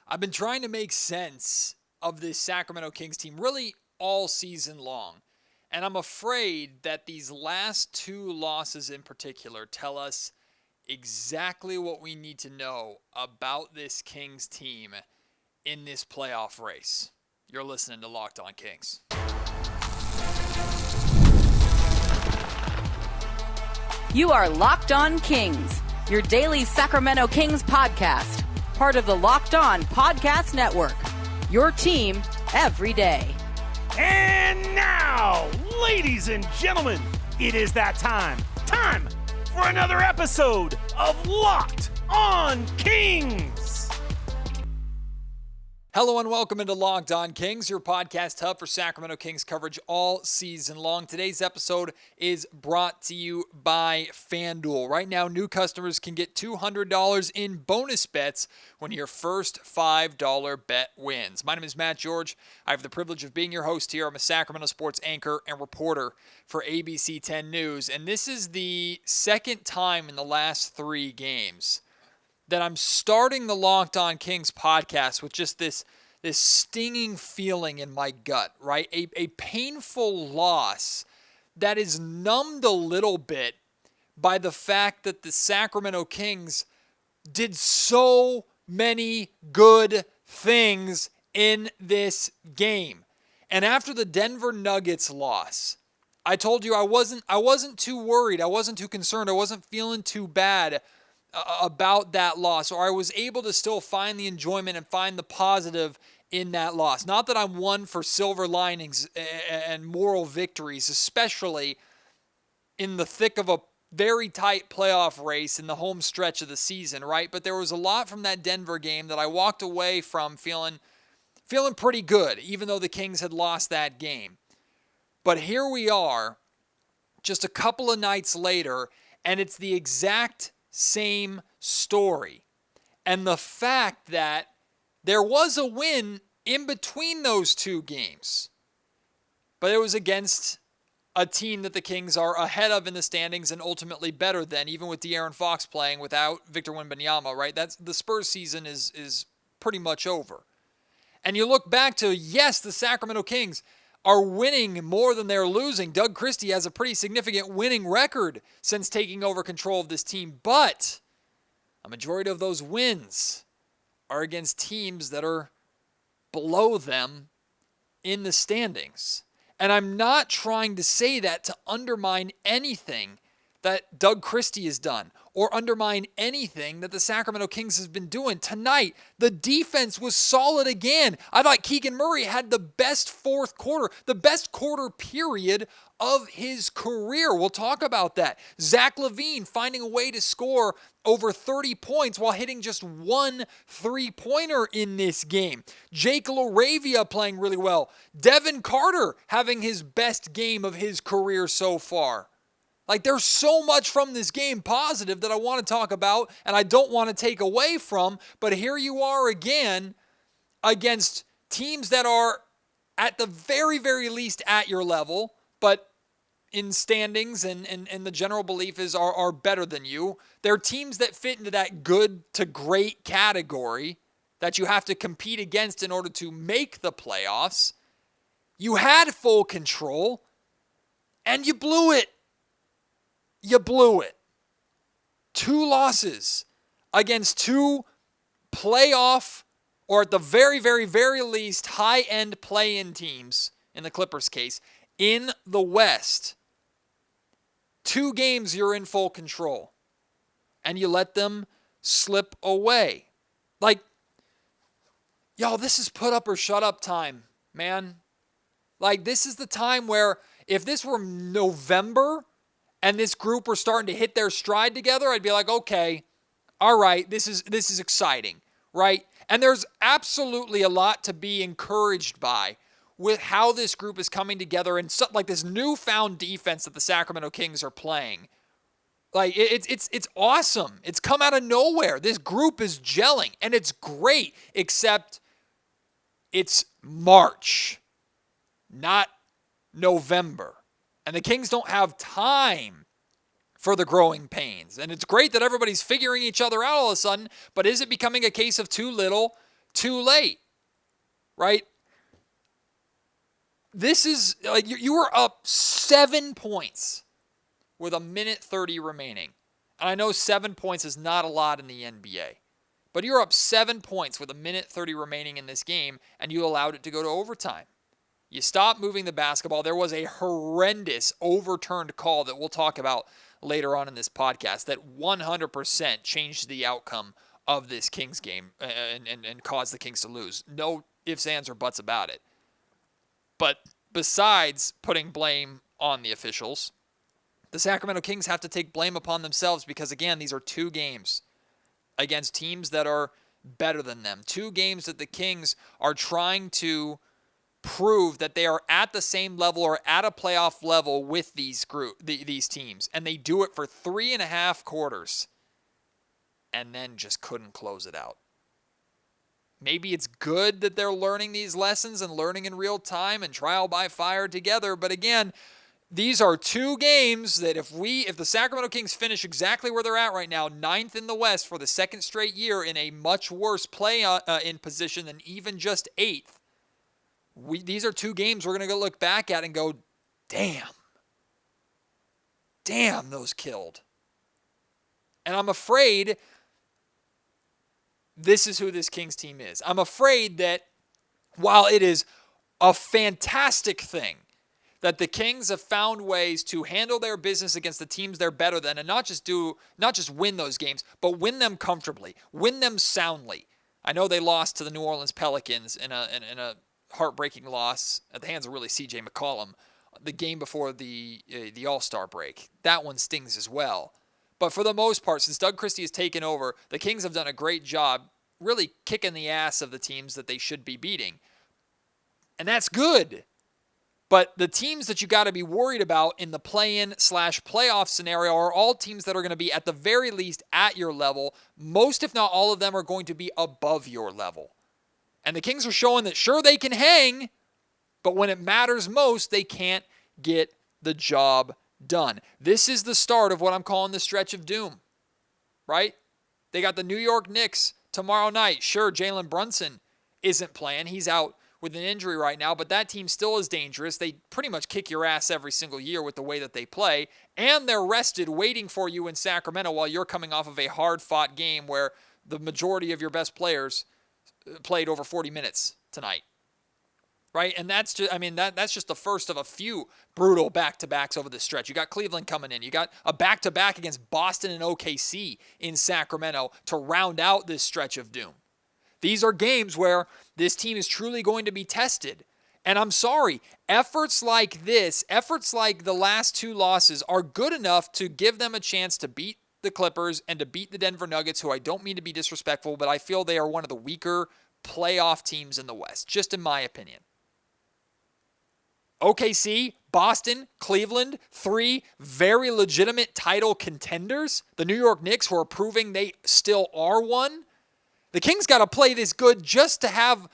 I've been trying to make sense of this Sacramento Kings team really all season long. And I'm afraid that these last two losses in particular tell us exactly what we need to know about this Kings team in this playoff race. You're listening to Locked On Kings. You are Locked On Kings, your daily Sacramento Kings podcast, part of the Locked On Podcast Network, your team every day. And now, ladies and gentlemen, it is that time for another episode of Locked On Kings. Hello and welcome into Locked On Kings, your podcast hub for Sacramento Kings coverage all season long. Today's episode is brought to you by FanDuel. Right now, new customers can get $200 in bonus bets when your first $5 bet wins. My name is Matt George. I have the privilege of being your host here. I'm a Sacramento sports anchor and reporter for ABC 10 News, and this is the second time in the last 3 games that I'm starting the Locked On Kings podcast with just this stinging feeling in my gut, right? A painful loss that is numbed a little bit by the fact that the Sacramento Kings did so many good things in this game. And after the Denver Nuggets loss, I told you I wasn't too worried, I wasn't too concerned, I wasn't feeling too bad about that loss, or I was able to still find the enjoyment and find the positive in that loss. Not that I'm one for silver linings and moral victories, especially in the thick of a very tight playoff race in the home stretch of the season, right? But there was a lot from that Denver game that I walked away from feeling pretty good, even though the Kings had lost that game. But here we are, just a couple of nights later, and it's the exact same story. And the fact that there was a win in between those two games, but it was against a team that the Kings are ahead of in the standings and ultimately better than, even with De'Aaron Fox playing without Victor Wembanyama, right? That's the Spurs season is pretty much over. And you look back to, yes, the Sacramento Kings are winning more than they're losing. Doug Christie has a pretty significant winning record since taking over control of this team, but a majority of those wins are against teams that are below them in the standings. And I'm not trying to say that to undermine anything that Doug Christie has done or undermine anything that the Sacramento Kings has been doing. Tonight, the defense was solid again. I thought Keegan Murray had the best fourth quarter, the best quarter period of his career. We'll talk about that. Zach LaVine finding a way to score over 30 points while hitting just one three-pointer in this game. Jake LaRavia playing really well. Devin Carter having his best game of his career so far. Like, there's so much from this game positive that I want to talk about and I don't want to take away from, but here you are again against teams that are at the very, very least at your level, but in standings and the general belief is are better than you. They're teams that fit into that good to great category that you have to compete against in order to make the playoffs. You had full control and you blew it. You blew it. 2 losses against 2 playoff, or at the very, very, very least, high-end play-in teams, in the Clippers case, in the West. 2 games you're in full control, and you let them slip away. Like, y'all, this is put up or shut up time, man. Like, this is the time where if this were November and this group were starting to hit their stride together, I'd be like, okay, all right, this is exciting, right? And there's absolutely a lot to be encouraged by with how this group is coming together and like this newfound defense that the Sacramento Kings are playing. Like, it's awesome. It's come out of nowhere. This group is gelling, and it's great, except it's March, not November. And the Kings don't have time for the growing pains. And it's great that everybody's figuring each other out all of a sudden, but is it becoming a case of too little, too late? Right? This is, like, you were up 7 points with a minute 30 remaining. And I know 7 points is not a lot in the NBA. But you're up 7 points with a minute 30 remaining in this game, and you allowed it to go to overtime. You stopped moving the basketball. There was a horrendous overturned call that we'll talk about later on in this podcast that 100% changed the outcome of this Kings game and caused the Kings to lose. No ifs, ands, or buts about it. But besides putting blame on the officials, the Sacramento Kings have to take blame upon themselves because, again, these are 2 games against teams that are better than them. 2 games that the Kings are trying to prove that they are at the same level or at a playoff level with these teams. And they do it for 3.5 quarters and then just couldn't close it out. Maybe it's good that they're learning these lessons and learning in real time and trial by fire together. But again, these are 2 games that if the Sacramento Kings finish exactly where they're at right now, 9th in the West for the 2nd straight year in a much worse play-in position than even just 8th, these are 2 games we're going to look back at and go, damn, those killed. And I'm afraid this is who this Kings team is. I'm afraid that while it is a fantastic thing that the Kings have found ways to handle their business against the teams they're better than and not just win those games, but win them comfortably, win them soundly. I know they lost to the New Orleans Pelicans in a heartbreaking loss at the hands of really C.J. McCollum the game before the All-Star break. That one stings as well. But for the most part, since Doug Christie has taken over, the Kings have done a great job really kicking the ass of the teams that they should be beating. And that's good. But the teams that you got to be worried about in the play-in/playoff scenario are all teams that are going to be at the very least at your level. Most, if not all of them, are going to be above your level. And the Kings are showing that, sure, they can hang, but when it matters most, they can't get the job done. This is the start of what I'm calling the stretch of doom, right? They got the New York Knicks tomorrow night. Sure, Jalen Brunson isn't playing. He's out with an injury right now, but that team still is dangerous. They pretty much kick your ass every single year with the way that they play, and they're rested waiting for you in Sacramento while you're coming off of a hard-fought game where the majority of your best players played over 40 minutes tonight. Right? And that's just the first of a few brutal back-to-backs over the stretch. You got Cleveland coming in. You got a back-to-back against Boston and OKC in Sacramento to round out this stretch of doom. These are games where this team is truly going to be tested. And I'm sorry, efforts like this, efforts like the last 2 losses are good enough to give them a chance to beat the Clippers and to beat the Denver Nuggets, who I don't mean to be disrespectful, but I feel they are one of the weaker playoff teams in the West, just in my opinion. OKC, Boston, Cleveland, 3 very legitimate title contenders. The New York Knicks, who are proving they still are one. The Kings got to play this good just to have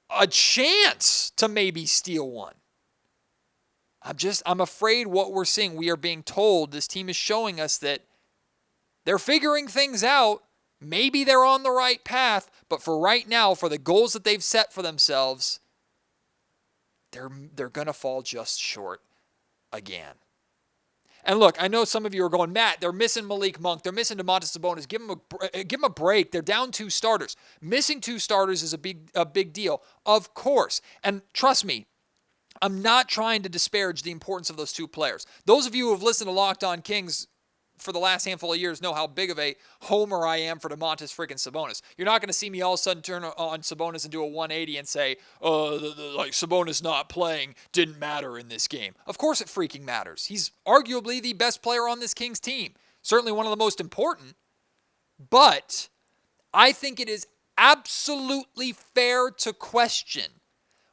a chance to maybe steal one. I'm afraid what we're seeing, we are being told, this team is showing us that they're figuring things out. Maybe they're on the right path, but for right now, for the goals that they've set for themselves, they're going to fall just short again. And look, I know some of you are going, Matt, they're missing Malik Monk. They're missing Domantas Sabonis. Give them a break. They're down 2 starters. Missing 2 starters is a big deal, of course. And trust me, I'm not trying to disparage the importance of those 2 players. Those of you who have listened to Locked On Kings for the last handful of years know how big of a homer I am for Domantas freaking Sabonis. You're not going to see me all of a sudden turn on Sabonis and do a 180 and say, like Sabonis not playing didn't matter in this game. Of course it freaking matters. He's arguably the best player on this Kings team. Certainly one of the most important. But I think it is absolutely fair to question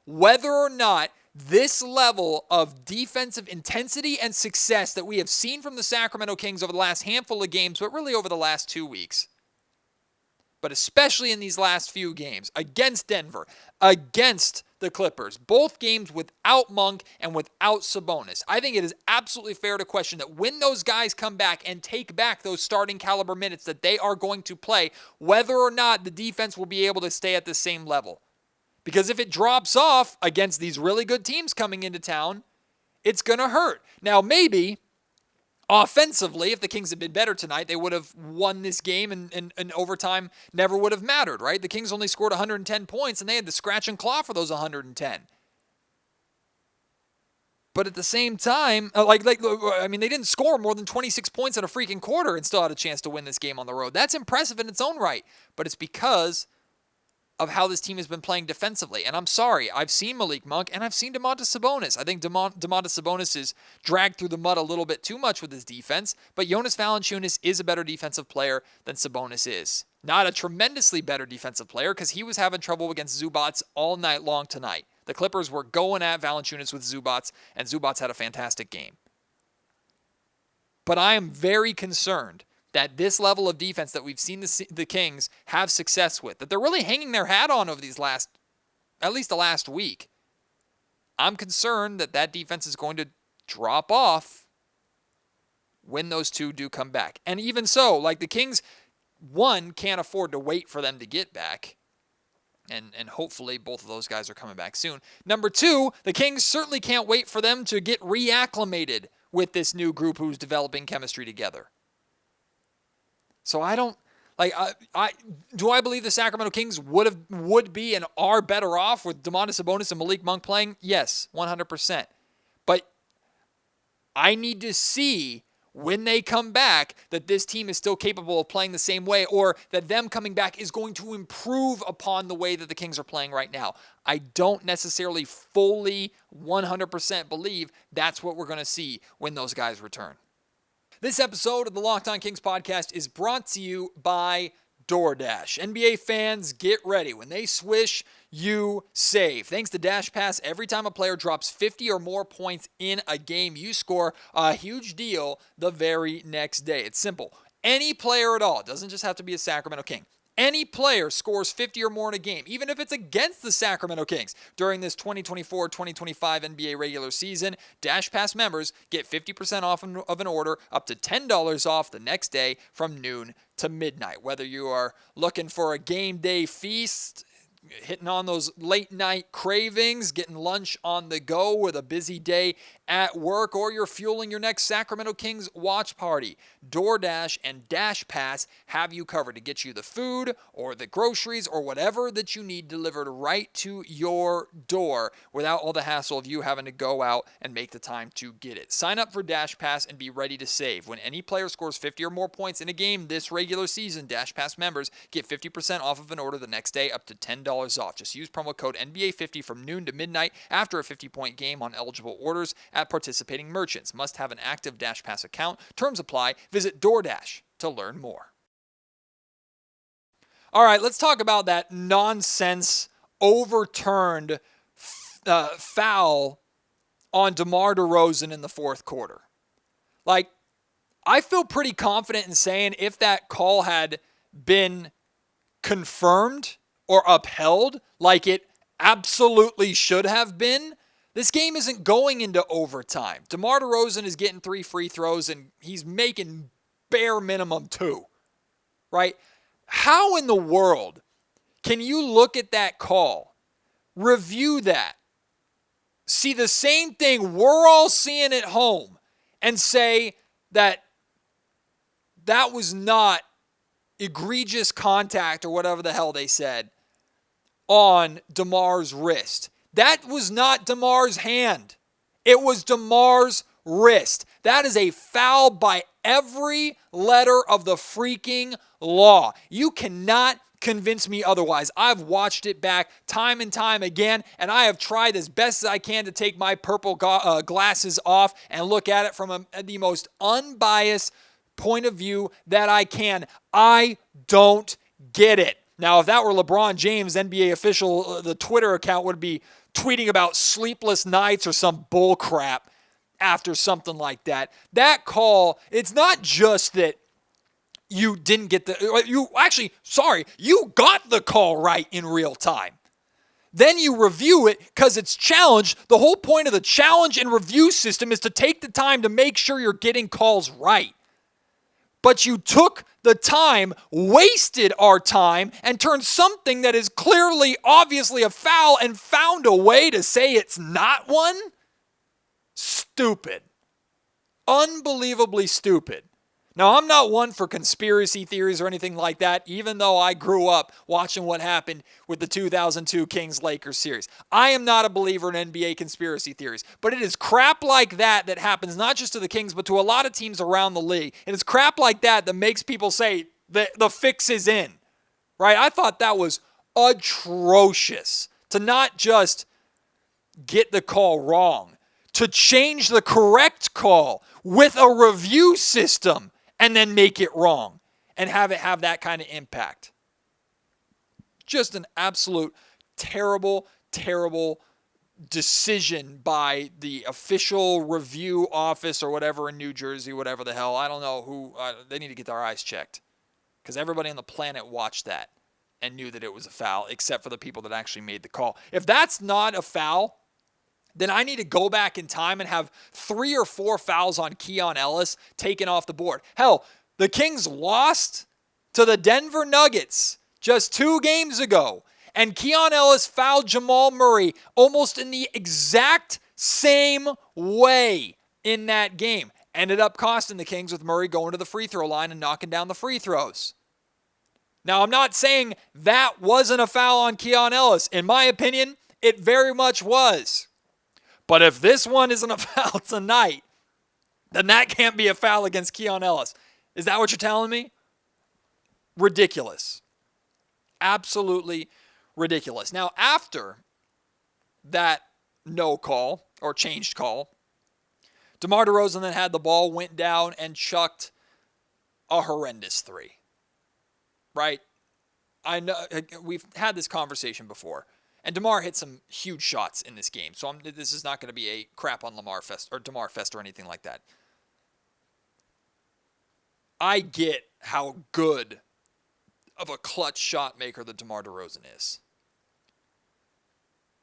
whether or not this level of defensive intensity and success that we have seen from the Sacramento Kings over the last handful of games, but really over the last 2 weeks, but especially in these last few games against Denver, against the Clippers, both games without Monk and without Sabonis. I think it is absolutely fair to question that when those guys come back and take back those starting caliber minutes that they are going to play, whether or not the defense will be able to stay at the same level. Because if it drops off against these really good teams coming into town, it's going to hurt. Now, maybe offensively, if the Kings had been better tonight, they would have won this game and overtime never would have mattered, right? The Kings only scored 110 points, and they had to scratch and claw for those 110. But at the same time, they didn't score more than 26 points in a freaking quarter and still had a chance to win this game on the road. That's impressive in its own right, but it's because of how this team has been playing defensively. And I'm sorry, I've seen Malik Monk and I've seen Domantas Sabonis. I think Domantas Sabonis is dragged through the mud a little bit too much with his defense, but Jonas Valanciunas is a better defensive player than Sabonis is. Not a tremendously better defensive player because he was having trouble against Zubats all night long tonight. The Clippers were going at Valanciunas with Zubats, and Zubats had a fantastic game. But I am very concerned that this level of defense that we've seen the Kings have success with, that they're really hanging their hat on over at least the last week. I'm concerned that that defense is going to drop off when those two do come back. And even so, like the Kings, one, can't afford to wait for them to get back. And hopefully both of those guys are coming back soon. Number two, the Kings certainly can't wait for them to get reacclimated with this new group who's developing chemistry together. So I don't do I believe the Sacramento Kings would be and are better off with Domantas Sabonis and Malik Monk playing? Yes, 100%. But I need to see when they come back that this team is still capable of playing the same way, or that them coming back is going to improve upon the way that the Kings are playing right now. I don't necessarily fully 100% believe that's what we're going to see when those guys return. This episode of the Locked On Kings podcast is brought to you by DoorDash. NBA fans, get ready. When they swish, you save. Thanks to Dash Pass, every time a player drops 50 or more points in a game, you score a huge deal the very next day. It's simple. Any player at all, it doesn't just have to be a Sacramento King. Any player scores 50 or more in a game, even if it's against the Sacramento Kings. During this 2024-2025 NBA regular season, Dash Pass members get 50% off of an order, up to $10 off the next day from noon to midnight. Whether you are looking for a game day feast, hitting on those late night cravings, getting lunch on the go with a busy day at work, or you're fueling your next Sacramento Kings watch party, DoorDash and Dash Pass have you covered to get you the food or the groceries or whatever that you need delivered right to your door without all the hassle of you having to go out and make the time to get it. Sign up for Dash Pass and be ready to save. When any player scores 50 or more points in a game this regular season, Dash Pass members get 50% off of an order the next day, up to $10 off. Just use promo code NBA50 from noon to midnight after a 50-point game on eligible orders at participating merchants. Must have an active Dash Pass account. Terms apply. Visit DoorDash to learn more. All right, let's talk about that nonsense overturned foul on DeMar DeRozan in the fourth quarter. Like, I feel pretty confident in saying if that call had been confirmed or upheld like it absolutely should have been, this game isn't going into overtime. DeMar DeRozan is getting 3 free throws, and he's making bare minimum 2, right? How in the world can you look at that call, review that, see the same thing we're all seeing at home, and say that that was not egregious contact or whatever the hell they said on DeMar's wrist? That was not DeMar's hand. It was DeMar's wrist. That is a foul by every letter of the freaking law. You cannot convince me otherwise. I've watched it back time and time again, and I have tried as best as I can to take my purple glasses off and look at it from the most unbiased point of view that I can. I don't get it. Now, if that were LeBron James, NBA official, the Twitter account would be tweeting about sleepless nights or some bull crap after something like that. That call, it's not just that you didn't get you got the call right in real time. Then you review it because it's challenged. The whole point of the challenge and review system is to take the time to make sure you're getting calls right. But you took the time, wasted our time, and turned something that is clearly, obviously a foul and found a way to say it's not one? Stupid. Unbelievably stupid. Now, I'm not one for conspiracy theories or anything like that, even though I grew up watching what happened with the 2002 Kings-Lakers series. I am not a believer in NBA conspiracy theories, but it is crap like that that happens not just to the Kings, but to a lot of teams around the league. And it's crap like that that makes people say that the fix is in, right? I thought that was atrocious to not just get the call wrong, to change the correct call with a review system and then make it wrong and have it have that kind of impact. Just an absolute terrible, terrible decision by the official review office or whatever in New Jersey, whatever the hell. I don't know who. They need to get their eyes checked because everybody on the planet watched that and knew that it was a foul except for the people that actually made the call. If that's not a foul, then I need to go back in time and have 3 or 4 fouls on Keon Ellis taken off the board. Hell, the Kings lost to the Denver Nuggets just 2 games ago, and Keon Ellis fouled Jamal Murray almost in the exact same way in that game. Ended up costing the Kings with Murray going to the free throw line and knocking down the free throws. Now, I'm not saying that wasn't a foul on Keon Ellis. In my opinion, it very much was. But if this one isn't a foul tonight, then that can't be a foul against Keon Ellis. Is that what you're telling me? Ridiculous. Absolutely ridiculous. Now, after that no call or changed call, DeMar DeRozan then had the ball, went down, and chucked a horrendous 3. Right? I know we've had this conversation before. And DeMar hit some huge shots in this game. So this is not going to be a crap on DeMar Fest or anything like that. I get how good of a clutch shot maker that DeMar DeRozan is.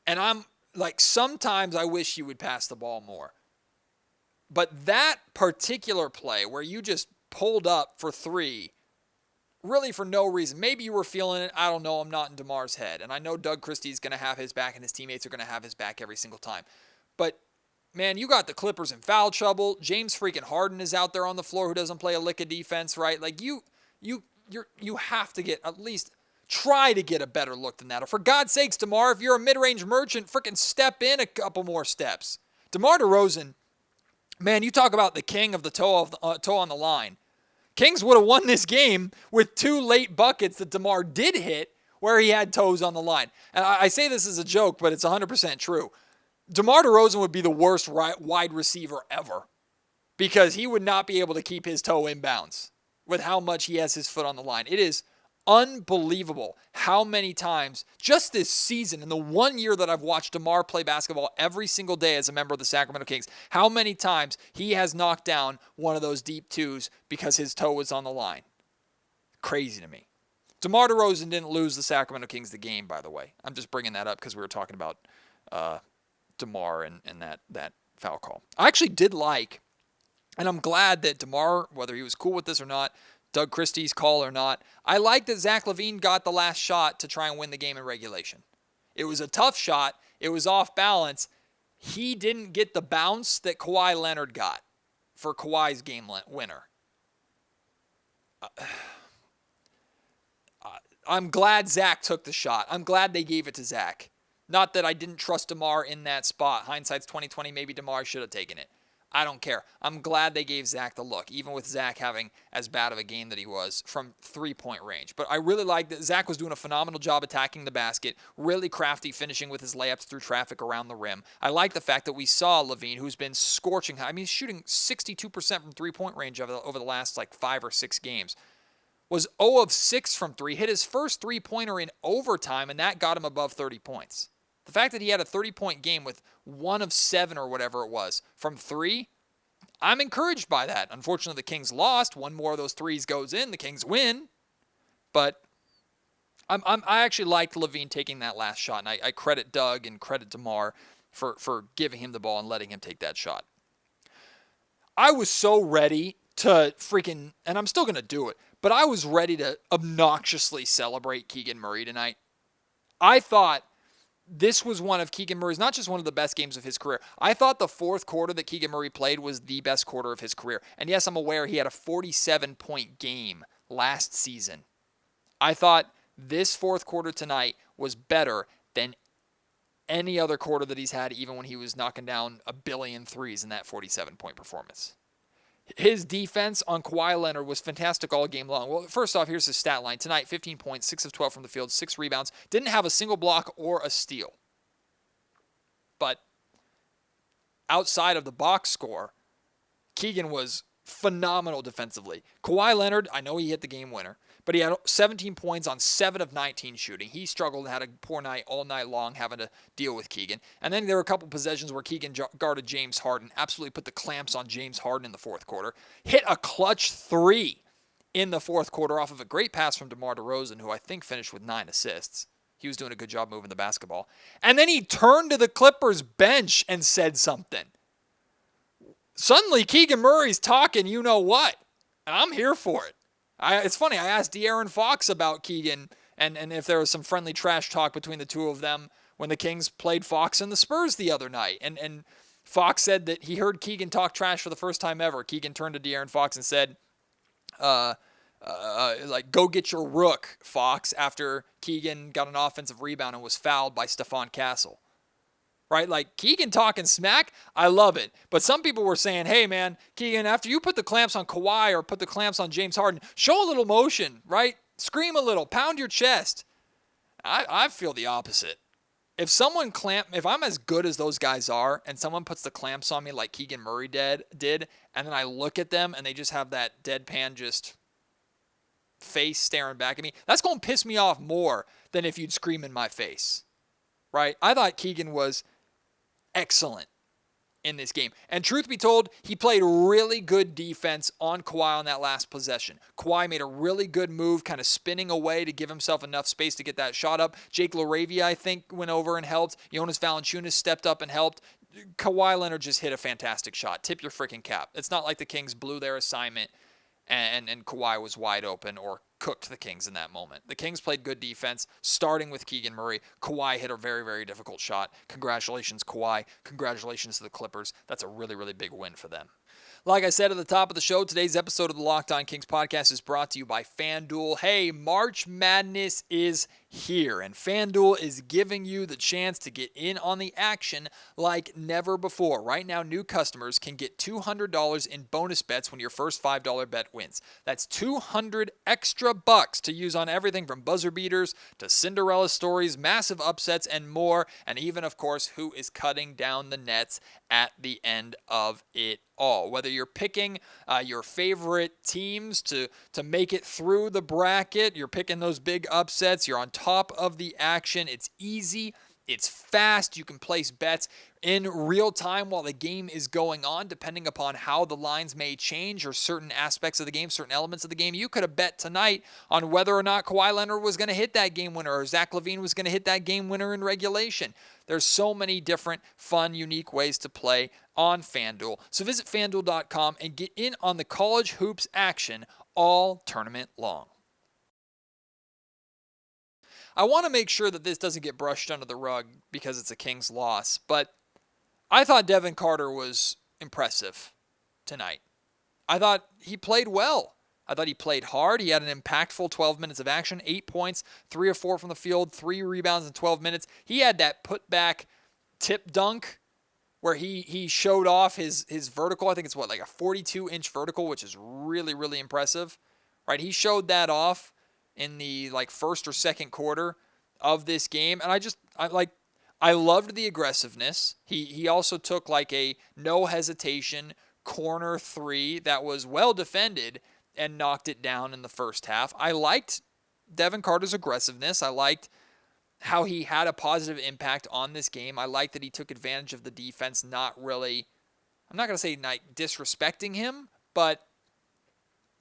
And I'm like, sometimes I wish he would pass the ball more. But that particular play where you just pulled up for 3, really for no reason. Maybe you were feeling it. I don't know. I'm not in DeMar's head. And I know Doug Christie's going to have his back and his teammates are going to have his back every single time. But, man, you got the Clippers in foul trouble. James freaking Harden is out there on the floor who doesn't play a lick of defense, right? Like, you have to get at least try to get a better look than that. Or for God's sakes, DeMar, if you're a mid-range merchant, freaking step in a couple more steps. DeMar DeRozan, man, you talk about the king of the toe on the line. Kings would have won this game with 2 late buckets that DeMar did hit where he had toes on the line. And I say this as a joke, but it's 100% true. DeMar DeRozan would be the worst wide receiver ever because he would not be able to keep his toe in bounds with how much he has his foot on the line. It is unbelievable how many times just this season, in the 1 year that I've watched DeMar play basketball every single day as a member of the Sacramento Kings, how many times he has knocked down one of those deep 2s because his toe was on the line. Crazy to me. DeMar DeRozan didn't lose the Sacramento Kings the game, by the way. I'm just bringing that up because we were talking about DeMar and that foul call. I actually did like, and I'm glad that DeMar, whether he was cool with this or not, Doug Christie's call or not, I like that Zach LaVine got the last shot to try and win the game in regulation. It was a tough shot. It was off balance. He didn't get the bounce that Kawhi Leonard got for Kawhi's game winner. I'm glad Zach took the shot. I'm glad they gave it to Zach. Not that I didn't trust DeMar in that spot. Hindsight's 20/20. Maybe DeMar should have taken it. I don't care. I'm glad they gave Zach the look, even with Zach having as bad of a game that he was from 3-point range. But I really like that Zach was doing a phenomenal job attacking the basket, really crafty finishing with his layups through traffic around the rim. I like the fact that we saw LaVine, who's been scorching. I mean, he's shooting 62% from 3-point range over the last 5 or 6 games. Was 0 of 6 from 3, hit his first 3-pointer in overtime, and that got him above 30 points. The fact that he had a 30-point game with 1 of 7 or whatever it was from 3, I'm encouraged by that. Unfortunately, the Kings lost. One more of those threes goes in, the Kings win. But I actually liked Levine taking that last shot, and I credit Doug and credit DeMar for giving him the ball and letting him take that shot. I was so ready to freaking, and I'm still going to do it, but I was ready to obnoxiously celebrate Keegan Murray tonight. I thought this was one of Keegan Murray's, not just one of the best games of his career. I thought the fourth quarter that Keegan Murray played was the best quarter of his career. And yes, I'm aware he had a 47-point game last season. I thought this fourth quarter tonight was better than any other quarter that he's had, even when he was knocking down a billion threes in that 47-point performance. His defense on Kawhi Leonard was fantastic all game long. Well, first off, here's his stat line. Tonight, 15 points, 6 of 12 from the field, 6 rebounds. Didn't have a single block or a steal. But outside of the box score, Keegan was phenomenal defensively. Kawhi Leonard, I know he hit the game winner, but he had 17 points on 7 of 19 shooting. He struggled and had a poor night all night long having to deal with Keegan. And then there were a couple possessions where Keegan guarded James Harden, absolutely put the clamps on James Harden in the fourth quarter. Hit a clutch 3 in the fourth quarter off of a great pass from DeMar DeRozan, who I think finished with 9 assists. He was doing a good job moving the basketball. And then he turned to the Clippers bench and said something. Suddenly, Keegan Murray's talking you know what, and I'm here for it. It's funny, I asked De'Aaron Fox about Keegan and if there was some friendly trash talk between the two of them when the Kings played Fox and the Spurs the other night. And Fox said that he heard Keegan talk trash for the first time ever. Keegan turned to De'Aaron Fox and said, go get your rook, Fox, after Keegan got an offensive rebound and was fouled by Stephon Castle. Right? Like, Keegan talking smack, I love it. But some people were saying, hey, man, Keegan, after you put the clamps on Kawhi or put the clamps on James Harden, show a little motion, right? Scream a little, pound your chest. I feel the opposite. If I'm as good as those guys are and someone puts the clamps on me like Keegan Murray did, and then I look at them and they just have that deadpan just face staring back at me, that's going to piss me off more than if you'd scream in my face, right? I thought Keegan was excellent in this game. And truth be told, he played really good defense on Kawhi on that last possession. Kawhi made a really good move, kind of spinning away to give himself enough space to get that shot up. Jake LaRavia, I think, went over and helped. Jonas Valanciunas stepped up and helped. Kawhi Leonard just hit a fantastic shot. Tip your freaking cap. It's not like the Kings blew their assignment and Kawhi was wide open or cooked the Kings in that moment. The Kings played good defense, starting with Keegan Murray. Kawhi hit a very, very difficult shot. Congratulations, Kawhi. Congratulations to the Clippers. That's a really, really big win for them. Like I said at the top of the show, today's episode of the Locked On Kings podcast is brought to you by FanDuel. Hey, March Madness is here, and FanDuel is giving you the chance to get in on the action like never before. Right now, new customers can get $200 in bonus bets when your first $5 bet wins. That's $200 extra bucks to use on everything from buzzer beaters to Cinderella stories, massive upsets, and more. And even, of course, who is cutting down the nets at the end of it all. Whether you're picking your favorite teams to make it through the bracket, you're picking those big upsets, you're on top of the action. It's easy. It's fast. You can place bets in real time while the game is going on, depending upon how the lines may change or certain aspects of the game, certain elements of the game. You could have bet tonight on whether or not Kawhi Leonard was going to hit that game winner or Zach LaVine was going to hit that game winner in regulation. There's so many different fun, unique ways to play on FanDuel. So visit FanDuel.com and get in on the college hoops action all tournament long. I want to make sure that this doesn't get brushed under the rug because it's a Kings loss, but I thought Devin Carter was impressive tonight. I thought he played well. I thought he played hard. He had an impactful 12 minutes of action, 8 points, 3 of 4 from the field, 3 rebounds in 12 minutes. He had that putback tip dunk where he showed off his vertical. I think it's like a 42-inch vertical, which is really, really impressive, right? He showed that off in the first or second quarter of this game. And I loved the aggressiveness. He also took a no hesitation corner 3 that was well defended and knocked it down in the first half. I liked Devin Carter's aggressiveness. I liked how he had a positive impact on this game. I liked that he took advantage of the defense not really I'm not going to say like disrespecting him, but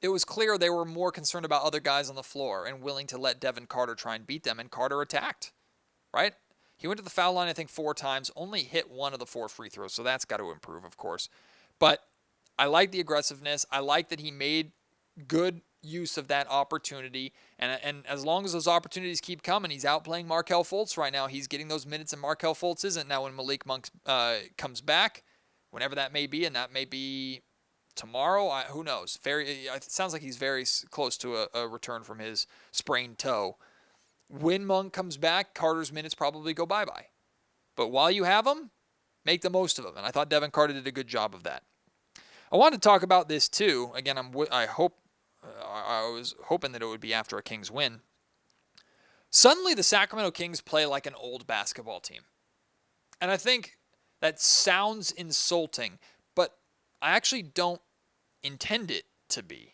it was clear they were more concerned about other guys on the floor and willing to let Devin Carter try and beat them, and Carter attacked, right? He went to the foul line, I think, 4 times, only hit 1 of the 4 free throws, so that's got to improve, of course. But I like the aggressiveness. I like that he made good use of that opportunity, and as long as those opportunities keep coming, he's outplaying Markelle Fultz right now. He's getting those minutes, and Markelle Fultz isn't. Now, when Malik Monk comes back, whenever that may be, and that may be tomorrow, who knows? It sounds like he's very close to a return from his sprained toe. When Monk comes back, Carter's minutes probably go bye-bye. But while you have them, make the most of them. And I thought Devin Carter did a good job of that. I wanted to talk about this too. Again, I was hoping that it would be after a Kings win. Suddenly, the Sacramento Kings play like an old basketball team. And I think that sounds insulting, but I actually don't intend it to be.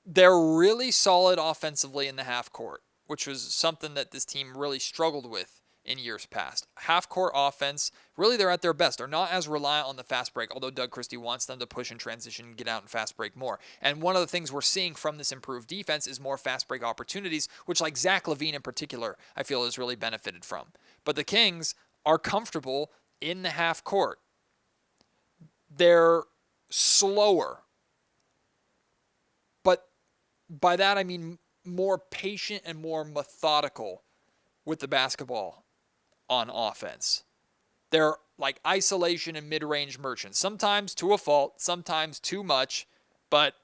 They're really solid offensively in the half court, which was something that this team really struggled with in years past. Half-court offense, really they're at their best. They're not as reliant on the fast break, although Doug Christie wants them to push and transition and get out and fast break more. And one of the things we're seeing from this improved defense is more fast break opportunities, which like Zach LaVine in particular, I feel has really benefited from. But the Kings are comfortable in the half court. They're slower. But by that I mean more patient and more methodical with the basketball on offense. They're like isolation and mid-range merchants. Sometimes to a fault, sometimes too much, but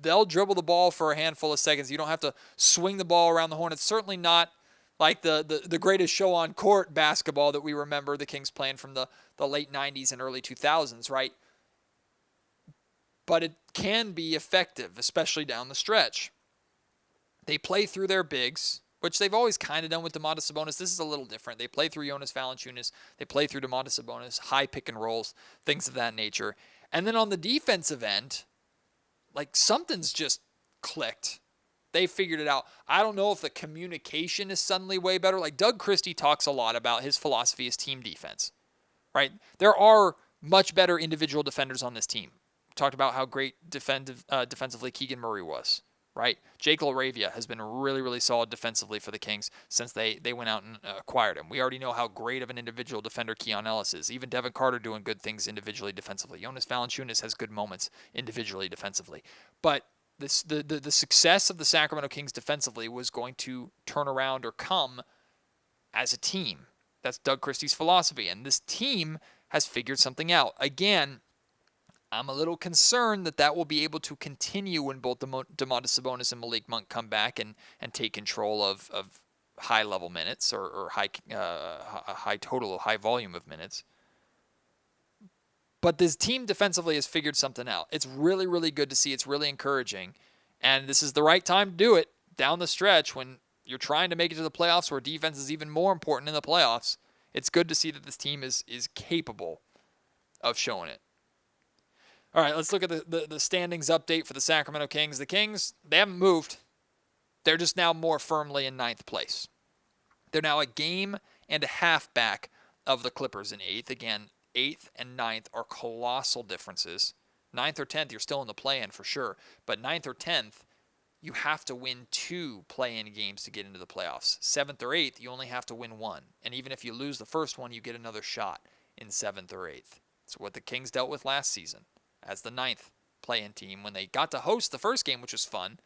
they'll dribble the ball for a handful of seconds. You don't have to swing the ball around the horn. It's certainly not like the greatest show on court basketball that we remember the Kings playing from the late 90s and early 2000s, right? But it can be effective, especially down the stretch. They play through their bigs, which they've always kind of done with Domantas Sabonis. This is a little different. They play through Jonas Valanciunas. They play through Domantas Sabonis, high pick and rolls, things of that nature. And then on the defensive end, like something's just clicked. They figured it out. I don't know if the communication is suddenly way better. Like Doug Christie talks a lot about his philosophy is team defense, right? There are much better individual defenders on this team. We talked about how great defensively Keegan Murray was. Right? Jake LaRavia has been really, really solid defensively for the Kings since they went out and acquired him. We already know how great of an individual defender Keon Ellis is. Even Devin Carter doing good things individually defensively. Jonas Valanciunas has good moments individually defensively. But the success of the Sacramento Kings defensively was going to turn around or come as a team. That's Doug Christie's philosophy. And this team has figured something out. Again, I'm a little concerned that will be able to continue when both Domantas Sabonis and Malik Monk come back and take control of high-level minutes or high total, high volume of minutes. But this team defensively has figured something out. It's really, really good to see. It's really encouraging. And this is the right time to do it down the stretch when you're trying to make it to the playoffs where defense is even more important in the playoffs. It's good to see that this team is capable of showing it. All right, let's look at the standings update for the Sacramento Kings. The Kings, they haven't moved. They're just now more firmly in 9th place. They're now a game and a half back of the Clippers in 8th. Again, 8th and 9th are colossal differences. 9th or 10th, you're still in the play-in for sure. But 9th or 10th, you have to win 2 play-in games to get into the playoffs. 7th or 8th, you only have to win 1. And even if you lose the first one, you get another shot in 7th or 8th. It's what the Kings dealt with last season as the 9th play-in team when they got to host the first game, which was fun,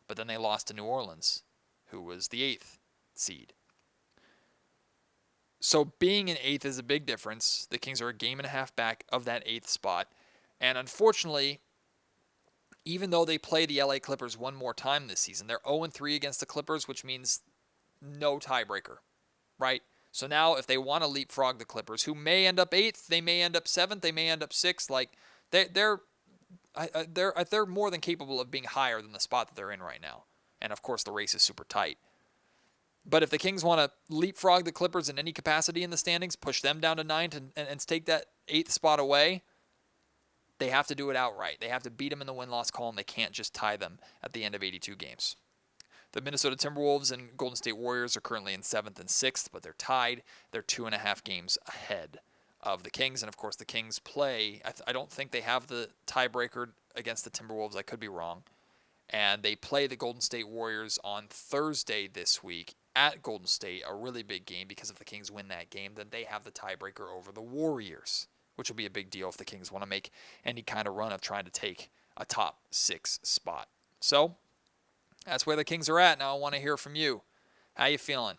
but then they lost to New Orleans, who was the 8th seed. So being in 8th is a big difference. The Kings are a game and a half back of that 8th spot. And unfortunately, even though they play the LA Clippers one more time this season, they're 0-3 against the Clippers, which means no tiebreaker, right? So now if they want to leapfrog the Clippers, who may end up 8th, they may end up 7th, they may end up 6th, like they're more than capable of being higher than the spot that they're in right now. And of course, the race is super tight. But if the Kings want to leapfrog the Clippers in any capacity in the standings, push them down to 9th and take that 8th spot away, they have to do it outright. They have to beat them in the win-loss column. They can't just tie them at the end of 82 games. The Minnesota Timberwolves and Golden State Warriors are currently in 7th and 6th, but they're tied. They're 2.5 games ahead of the Kings. And, of course, the Kings play. I don't think they have the tiebreaker against the Timberwolves. I could be wrong. And they play the Golden State Warriors on Thursday this week at Golden State, a really big game, because if the Kings win that game, then they have the tiebreaker over the Warriors, which will be a big deal if the Kings want to make any kind of run of trying to take a top 6 spot. So that's where the Kings are at. Now I want to hear from you. How you feeling?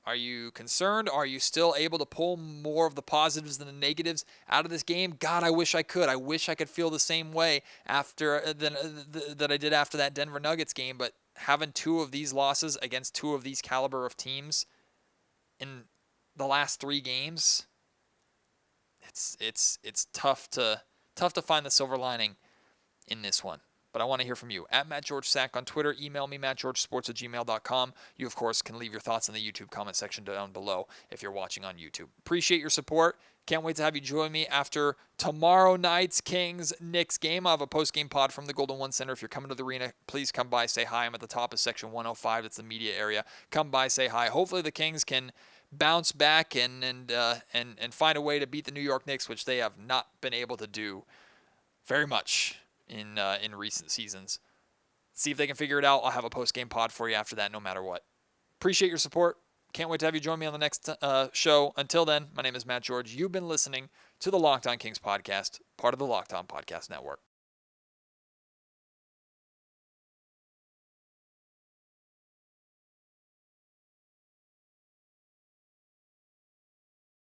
Are you concerned? Are you still able to pull more of the positives than the negatives out of this game? God, I wish I could. I wish I could feel the same way after that I did after that Denver Nuggets game. But having 2 of these losses against 2 of these caliber of teams in the last 3 games, it's tough to find the silver lining in this one. But I want to hear from you. At MattGeorgeSack on Twitter. Email me, mattgeorgesports@gmail.com. You, of course, can leave your thoughts in the YouTube comment section down below if you're watching on YouTube. Appreciate your support. Can't wait to have you join me after tomorrow night's Kings-Knicks game. I'll have a post-game pod from the Golden One Center. If you're coming to the arena, please come by, say hi. I'm at the top of Section 105. That's the media area. Come by, say hi. Hopefully the Kings can bounce back and find a way to beat the New York Knicks, which they have not been able to do very much in recent seasons. See if they can figure it out. I'll have a post-game pod for you after that, no matter what. Appreciate your support. Can't wait to have you join me on the next show. Until then, my name is Matt George. You've been listening to the Locked On Kings podcast, part of the Locked On Podcast Network.